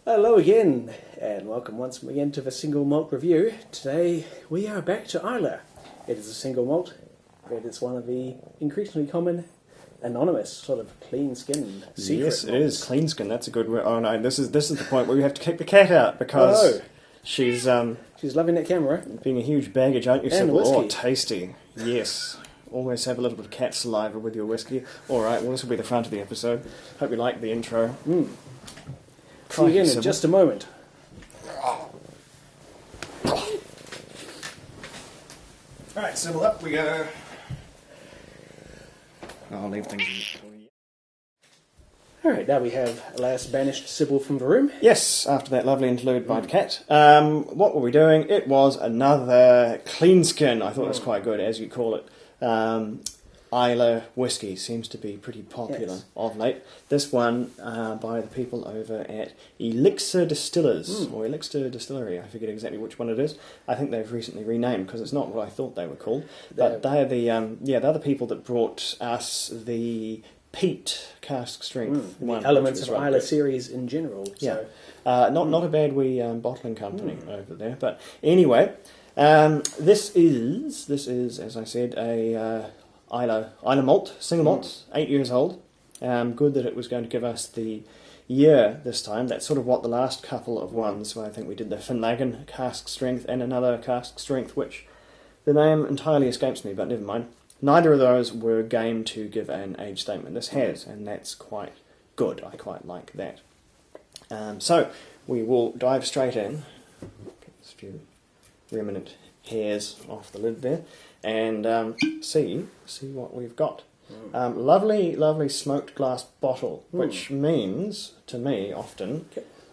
Hello again, and welcome once again to the single malt review. Today we are back to Islay. It is a single malt, but it's one of the increasingly common anonymous sort of clean skin secret Yes, it malts. is clean skin. That's a good word. Oh no, this is the point where we have to kick the cat out because she's She's loving that camera. being a huge baggage, aren't you, And Sybil? Oh, whiskey. tasty. Yes. Always have a little bit of cat saliva with your whiskey. All right, well, this will be the front of the episode. Hope you like the intro. See you again in Sybil. just a moment. Alright, Sybil, up we go. I'll leave things in. Alright, now we have alas banished Sybil from the room. Yes, after that lovely interlude by the cat. What were we doing? It was another clean skin. I thought it was quite good, as you call it. Islay whiskey seems to be pretty popular of late. This one by the people over at Elixir Distillers, or Elixir Distillery, I forget exactly which one it is. I think they've recently renamed because it's not what I thought they were called. But they're the people that brought us the peat cask strength one. The elements which of was rather Islay good. series in general. So. Not a bad wee bottling company over there. But anyway, this is as I said a Islay malt, single malt, 8 years old. Good that it was going to give us the year this time. That's sort of what the last couple of ones, where I think we did the Finlagan cask strength and another cask strength, which the name entirely escapes me, but never mind. Neither of those were game to give an age statement. This has, and that's quite good. I quite like that. So we will dive straight in. Get this few remnant hairs off the lid there, and see what we've got. Lovely smoked glass bottle, which means to me often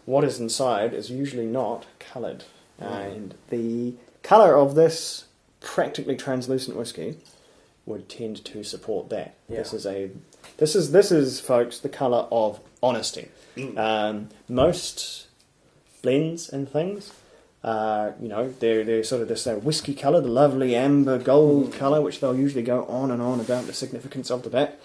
what is inside is usually not coloured, and the colour of this practically translucent whiskey would tend to support that. Yeah. This is folks the colour of honesty. Most blends and things, they're sort of this whiskey colour, the lovely amber gold colour, which they'll usually go on and on about the significance of the back.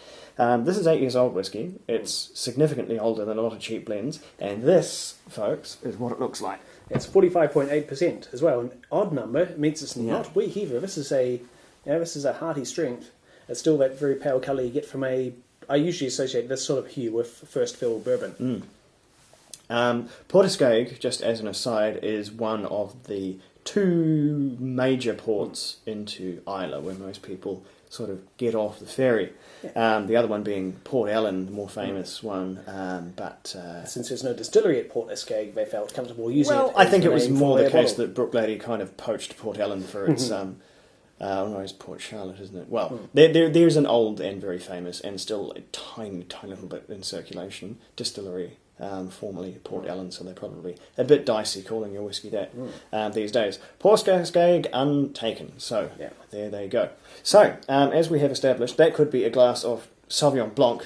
This is 8 years old whiskey. It's significantly older than a lot of cheap blends, and this, folks, is what it looks like. It's 45.8% as well. An odd number. It means it's not weak either. This is a hearty strength. It's still that very pale colour you get from I usually associate this sort of hue with first fill bourbon. Port Askaig, just as an aside, is one of the two major ports into Islay where most people sort of get off the ferry. The other one being Port Ellen, the more famous one. But since there's no distillery at Port Askaig, they felt comfortable using it. Well, I think as it was name more for the their case bottle. that Brooklady kind of poached Port Ellen for its... no, it's Port Charlotte, isn't it? Well, there's an old and very famous, and still a tiny little bit in circulation, distillery, formerly Port Ellen, so they're probably a bit dicey calling your whiskey that these days. Port Askaig untaken, so there they go. So, as we have established, that could be a glass of Sauvignon Blanc,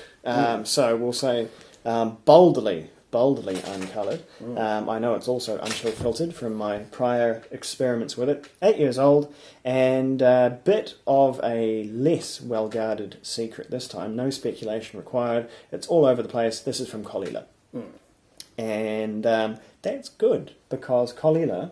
so we'll say boldly uncoloured. I know it's also unchill filtered from my prior experiments with it. 8 years old, and a bit of a less well-guarded secret this time. No speculation required. It's all over the place. This is from Colilla. And that's good, because Colilla,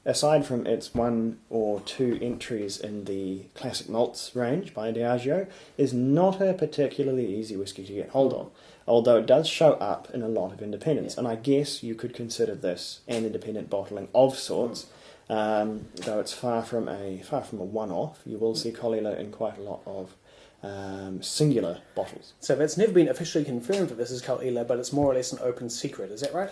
aside from its one or two entries in the classic malts range by Diageo, is not a particularly easy whiskey to get hold of. Although it does show up in a lot of independents, and I guess you could consider this an independent bottling of sorts. Though it's far from a one-off, you will see Colilla in quite a lot of singular bottles. So that's never been officially confirmed that this is Colilla, but it's more or less an open secret. Is that right?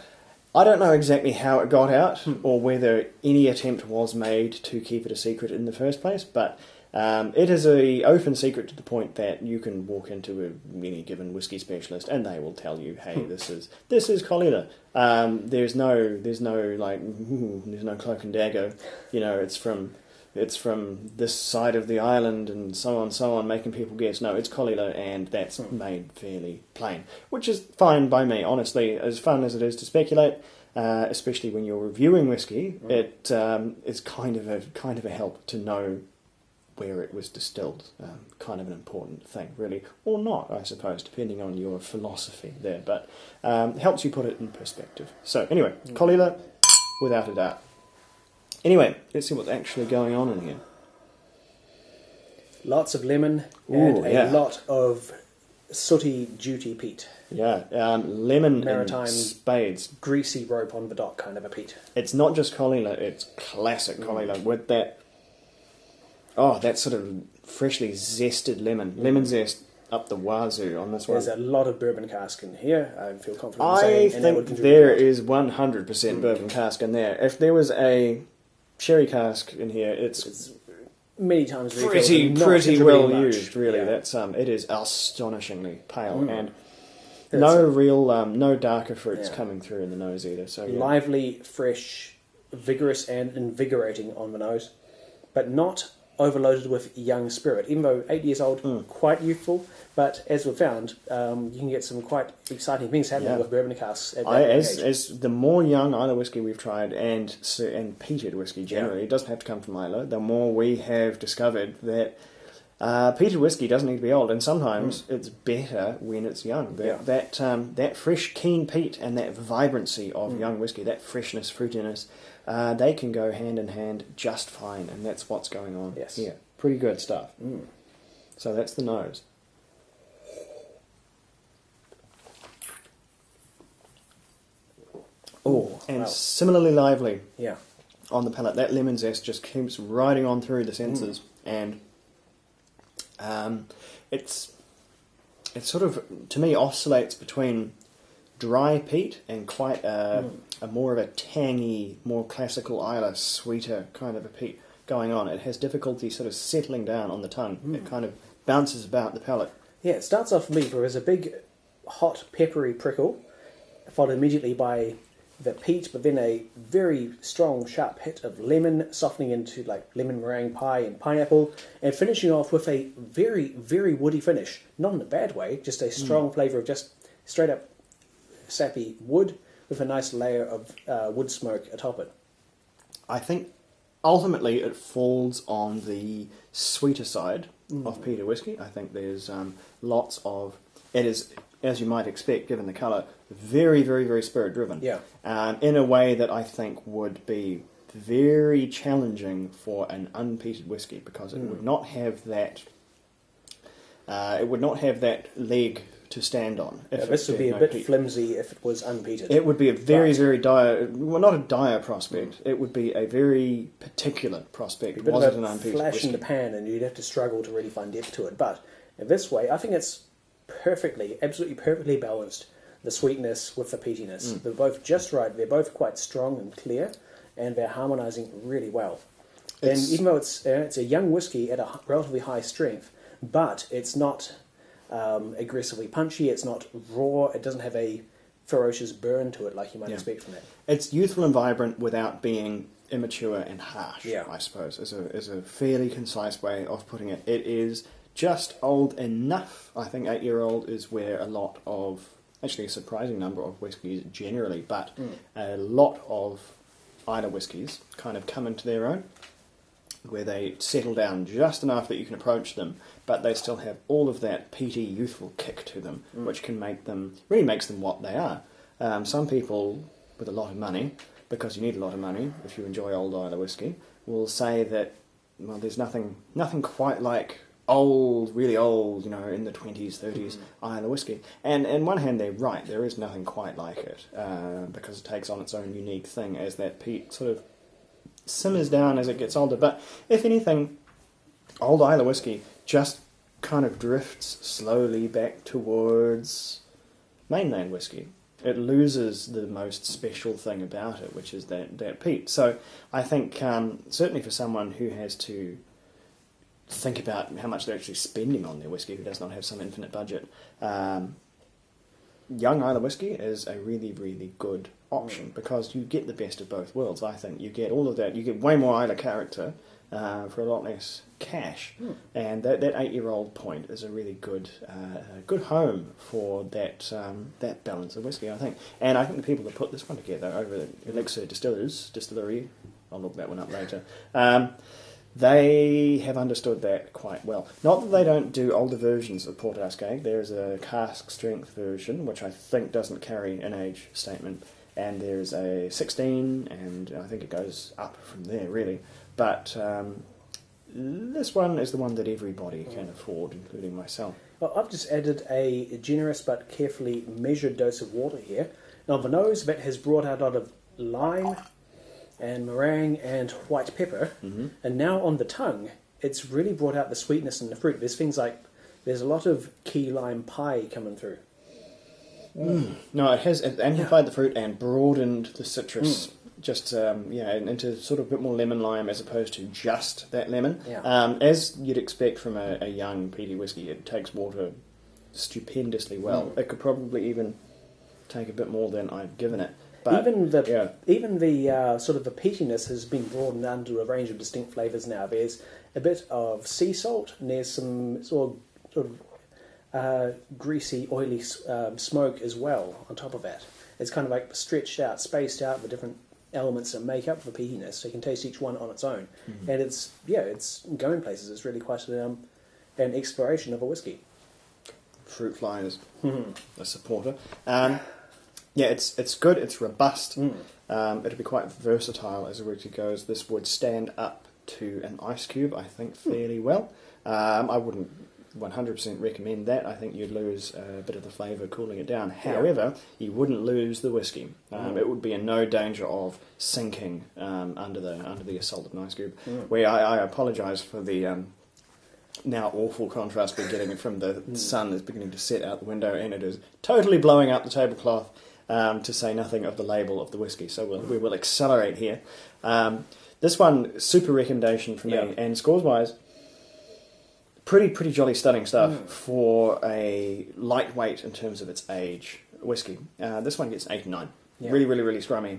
I don't know exactly how it got out, or whether any attempt was made to keep it a secret in the first place, but it is an open secret to the point that you can walk into any given whiskey specialist and they will tell you, "Hey, this is Colilla." There's no cloak and dagger. It's from this side of the island and so on, making people guess. No, it's Colilla, and that's made fairly plain, which is fine by me, honestly. As fun as it is to speculate, especially when you're reviewing whiskey, it is kind of a help to know where it was distilled. Kind of an important thing, really, or not, I suppose, depending on your philosophy there. But helps you put it in perspective. So anyway, Colila, without a doubt. Anyway, let's see what's actually going on in here. Lots of lemon and a lot of sooty, duty peat. Yeah, lemon Maritime in spades. Greasy rope on the dock kind of a peat. It's not just Colila, it's classic Colila with that, that sort of freshly zested lemon. Lemon zest up the wazoo on this one. There's a lot of bourbon cask in here, I feel confident in I saying. think there is 100% bourbon cask in there. If there was a sherry cask in here, it's many times pretty well much. used, really. Yeah. That's it is astonishingly pale and no darker fruits coming through in the nose either. So lively, fresh, vigorous, and invigorating on the nose, but not overloaded with young spirit. Even though 8 years old, quite youthful, but as we've found, you can get some quite exciting things happening with bourbon casks at that age. As the more young Islay whiskey we've tried, and peated whiskey generally, it doesn't have to come from Islay, the more we have discovered that peated whiskey doesn't need to be old, and sometimes it's better when it's young. That fresh, keen peat and that vibrancy of young whiskey, that freshness, fruitiness, they can go hand in hand just fine, and that's what's going on here. Pretty good stuff. So that's the nose. Oh, and similarly lively on the palate. That lemon zest just keeps riding on through the senses, and it's sort of, to me, oscillates between dry peat and quite a more of a tangy, more classical Islay, sweeter kind of a peat going on. It has difficulty sort of settling down on the tongue. It kind of bounces about the palate. Yeah, it starts off for me as a big, hot, peppery prickle, followed immediately by the peat, but then a very strong, sharp hit of lemon, softening into like lemon meringue pie and pineapple, and finishing off with a very, very woody finish. Not in a bad way, just a strong flavour of just straight up sappy wood with a nice layer of wood smoke atop it. I think ultimately it falls on the sweeter side of peated whiskey. I think there's lots of... It is, as you might expect, given the colour, very, very, very spirit-driven. Yeah. In a way that I think would be very challenging for an unpeated whiskey, because it would not have that... it would not have that leg to stand on. This would be a bit flimsy if it was unpeated. It would be a very, very dire... Well, not a dire prospect. It would be a very particular prospect. Was it an unpeated flash whiskey? in the pan, and you'd have to struggle to really find depth to it. But in this way, I think it's absolutely perfectly balanced, the sweetness with the peatiness. They're both just right. They're both quite strong and clear, and they're harmonising really well. And even though it's a young whiskey at a relatively high strength, but it's not aggressively punchy, it's not raw, it doesn't have a ferocious burn to it like you might expect from that. It's youthful and vibrant without being immature and harsh, I suppose, is a fairly concise way of putting it. It is just old enough. I think 8-year-old is where a lot of, actually a surprising number of whiskies generally, but a lot of Islay whiskies kind of come into their own, where they settle down just enough that you can approach them, but they still have all of that peaty, youthful kick to them, which can really makes them what they are. Some people with a lot of money, because you need a lot of money if you enjoy old Islay whiskey, will say that, well, there's nothing quite like old, really old, in the 20s, 30s Islay whiskey. And on one hand, they're right. There is nothing quite like it, because it takes on its own unique thing as that peat sort of simmers down as it gets older. But if anything, old Islay whiskey just kind of drifts slowly back towards mainland whiskey. It loses the most special thing about it, which is that peat. So I think certainly for someone who has to think about how much they're actually spending on their whiskey, who does not have some infinite budget, young Islay whiskey is a really, really good option, because you get the best of both worlds. I think you get all of that. You get way more Islay character for a lot less cash, and that 8-year-old point is a really good home for that balance of whiskey, I think. And I think the people that put this one together over at Elixir Distillery, I'll look that one up later, They have understood that quite well. Not that they don't do older versions of Port Askaig. There's a cask strength version, which I think doesn't carry an age statement, and there's a 16, and I think it goes up from there, really. But this one is the one that everybody can afford, including myself. Well, I've just added a generous but carefully measured dose of water here. Now, the nose that has brought out a lot of lime and meringue and white pepper, and now on the tongue, it's really brought out the sweetness in the fruit. There's things like, there's a lot of key lime pie coming through. No, it has amplified the fruit and broadened the citrus just into sort of a bit more lemon lime as opposed to just that lemon. Yeah. As you'd expect from a young peaty whiskey, it takes water stupendously well. It could probably even take a bit more than I've given it. But, even the sort of the peatiness has been broadened under a range of distinct flavours now. There's a bit of sea salt, and there's some sort of greasy, oily smoke as well on top of that. It's kind of like stretched out, spaced out the different elements that make up the peatiness, so you can taste each one on its own. And it's going places. It's really quite an exploration of a whiskey. Fruit fly is a supporter. It's good. It's robust. It'll be quite versatile as a whiskey goes. This would stand up to an ice cube, I think, fairly well. I wouldn't 100% recommend that. I think you'd lose a bit of the flavour cooling it down. However, you wouldn't lose the whiskey. It would be in no danger of sinking under the assault of an ice cube. Where I apologise for the now awful contrast we're getting from the sun that's beginning to set out the window, and it is totally blowing up the tablecloth, to say nothing of the label of the whiskey. So we will accelerate here. This one, super recommendation for me, and scores-wise, pretty jolly stunning stuff for a lightweight in terms of its age whiskey. This one gets 89. Really scrummy.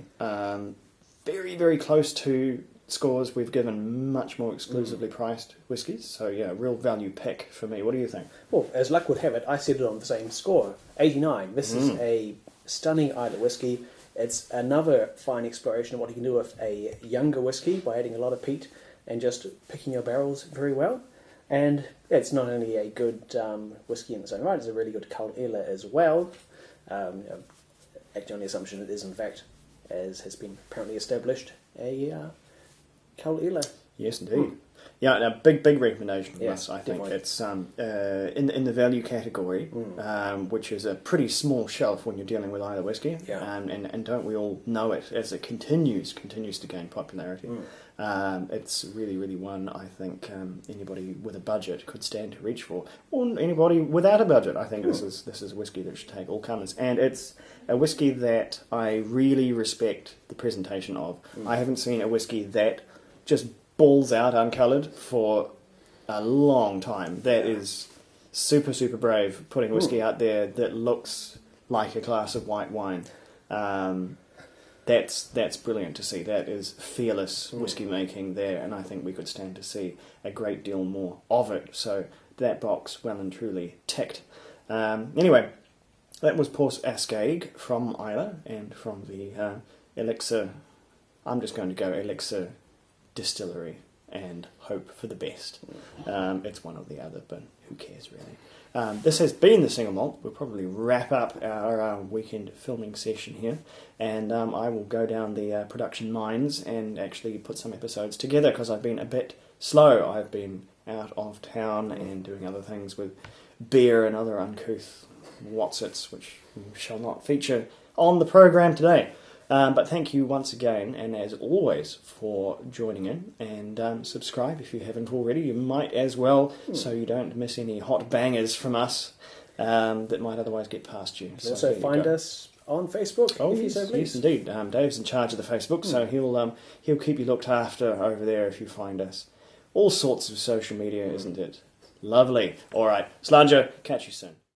Very, very close to scores we've given much more exclusively priced whiskies. So real value pick for me. What do you think? Well, as luck would have it, I set it on the same score, 89. This is a stunning Islay whiskey. It's another fine exploration of what you can do with a younger whiskey by adding a lot of peat and just picking your barrels very well. And it's not only a good whiskey in its own right, it's a really good cull ale as well. Acting on the assumption it is, in fact, as has been apparently established, a cull ale. Yes, indeed. Yeah, a big recommendation from us, I think. Definitely. It's in the value category, which is a pretty small shelf when you're dealing with Islay whiskey. And don't we all know it as it continues to gain popularity. It's really one I think anybody with a budget could stand to reach for, or anybody without a budget. I think this is whiskey that should take all comers, and it's a whiskey that I really respect the presentation of. I haven't seen a whiskey that just balls out uncoloured for a long time. That is super brave, putting whiskey out there that looks like a glass of white wine. That's brilliant to see. That is fearless whiskey making there, and I think we could stand to see a great deal more of it. So that box well and truly ticked. Anyway, that was Port Askaig from Islay and from the Elixir. I'm just going to go Elixir Distillery and hope for the best. It's one or the other, but who cares really? This has been the Single Malt. We'll probably wrap up our weekend filming session here, and I will go down the production mines and actually put some episodes together because I've been a bit slow. I've been out of town and doing other things with beer and other uncouth whatsits, which shall not feature on the program today. But thank you once again, and as always, for joining in, and subscribe if you haven't already. You might as well, so you don't miss any hot bangers from us that might otherwise get past you. So also find us on Facebook, if you so please. Yes, indeed. Dave's in charge of the Facebook, so he'll keep you looked after over there if you find us. All sorts of social media, isn't it? Lovely. All right, Slanger, catch you soon.